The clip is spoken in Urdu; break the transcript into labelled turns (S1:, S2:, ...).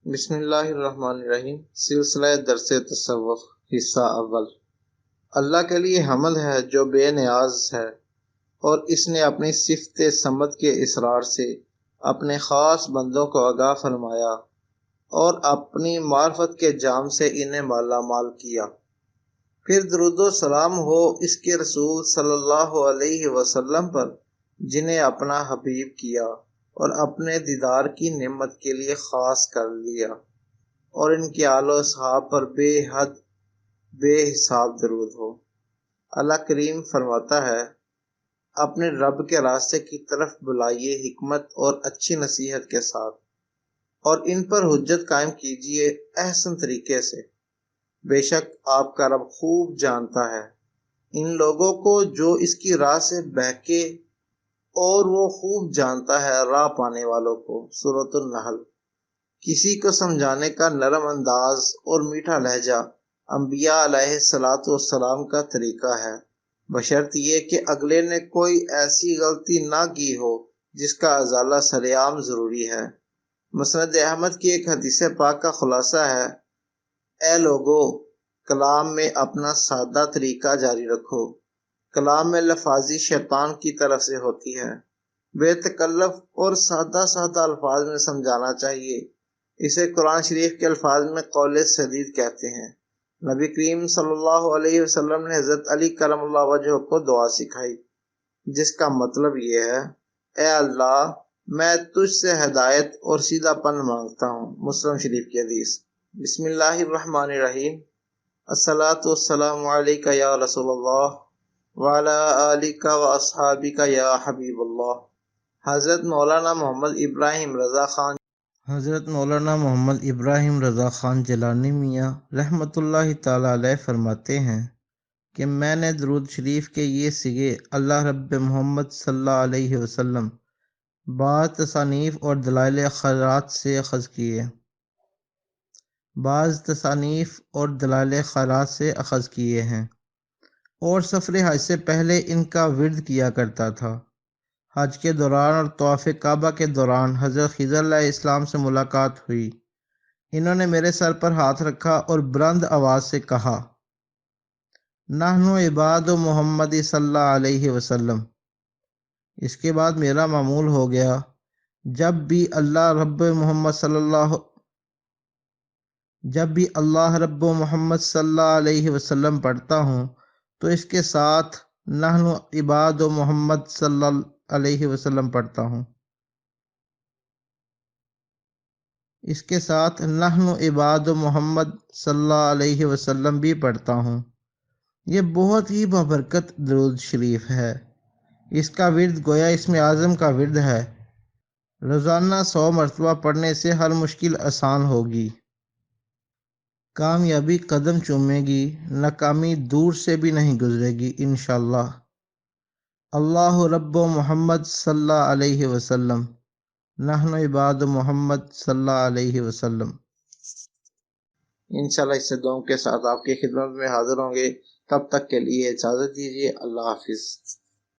S1: بسم اللہ الرحمن الرحیم۔ سلسلہ درس تصوف، حصہ اول۔ اللہ کے لیے حمد ہے جو بے نیاز ہے، اور اس نے اپنی صفت صمد کے اصرار سے اپنے خاص بندوں کو آگاہ فرمایا اور اپنی معرفت کے جام سے انہیں مالا مال کیا۔ پھر درود و سلام ہو اس کے رسول صلی اللہ علیہ وسلم پر، جنہیں اپنا حبیب کیا اور اپنے دیدار کی نعمت کے لیے خاص کر لیا، اور ان کے آل و اصحاب پر بے حد بے حساب درود ہو۔ اللہ کریم فرماتا ہے، اپنے رب کے راستے کی طرف بلائیے حکمت اور اچھی نصیحت کے ساتھ، اور ان پر حجت قائم کیجیے احسن طریقے سے۔ بے شک آپ کا رب خوب جانتا ہے ان لوگوں کو جو اس کی راہ سے بہکے، اور وہ خوب جانتا ہے راہ پانے والوں کو۔ سورۃ النحل۔ کسی کو سمجھانے کا نرم انداز اور میٹھا لہجہ انبیاء علیہ الصلاۃ والسلام کا طریقہ ہے، بشرط یہ کہ اگلے نے کوئی ایسی غلطی نہ کی ہو جس کا ازالہ سرعام ضروری ہے۔ مسند احمد کی ایک حدیث پاک کا خلاصہ ہے، اے لوگو، کلام میں اپنا سادہ طریقہ جاری رکھو۔ کلام میں لفاظی شیطان کی طرف سے ہوتی ہے، بے تکلف اور سادہ سادہ الفاظ میں سمجھانا چاہیے۔ اسے قرآن شریف کے الفاظ میں قول سدید کہتے ہیں۔ نبی کریم صلی اللہ علیہ وسلم نے حضرت علی کرم اللہ وجہہ کو دعا سکھائی، جس کا مطلب یہ ہے، اے اللہ، میں تجھ سے ہدایت اور سیدھا پن مانگتا ہوں۔ مسلم شریف کی حدیث۔ بسم اللہ الرحمن الرحیم۔ الصلاۃ والسلام علیک یا رسول اللہ وعلی آلک و اصحابک یا حبیب اللہ۔ حضرت مولانا محمد ابراہیم رضا خان جیلانی میاں رحمۃ اللہ تعالی علیہ فرماتے ہیں کہ میں نے درود شریف کے یہ صیغے اللہ رب محمد صلی اللہ علیہ وسلم بعض تصانیف اور دلائل خیرات سے اخذ کیے ہیں، اور سفر حج سے پہلے ان کا ورد کیا کرتا تھا۔ حج کے دوران اور طواف کعبہ کے دوران حضرت خضر علیہ السلام سے ملاقات ہوئی۔ انہوں نے میرے سر پر ہاتھ رکھا اور بلند آواز سے کہا، نحن عباد محمد صلی اللہ علیہ وسلم۔ اس کے بعد میرا معمول ہو گیا، جب بھی اللہ رب محمد صلی اللہ علیہ وسلم پڑھتا ہوں تو اس کے ساتھ نحن عباد محمد صلی اللہ علیہ وسلم پڑھتا ہوں۔ اس کے ساتھ نحن عباد محمد صلی اللہ علیہ وسلم بھی پڑھتا ہوں۔ یہ بہت ہی بابرکت درود شریف ہے۔ اس کا ورد گویا اسم اعظم کا ورد ہے۔ روزانہ 100 مرتبہ پڑھنے سے ہر مشکل آسان ہوگی، کامیابی قدم چومے گی، ناکامی دور سے بھی نہیں گزرے گی انشاءاللہ۔ اللہ رب محمد صلی اللہ علیہ وسلم، نحن عباد محمد صلی اللہ علیہ وسلم۔ انشاءاللہ اس سے دعاؤں کے ساتھ آپ کی خدمت میں حاضر ہوں گے۔ تب تک کے لیے اجازت دیجیے۔ اللہ حافظ۔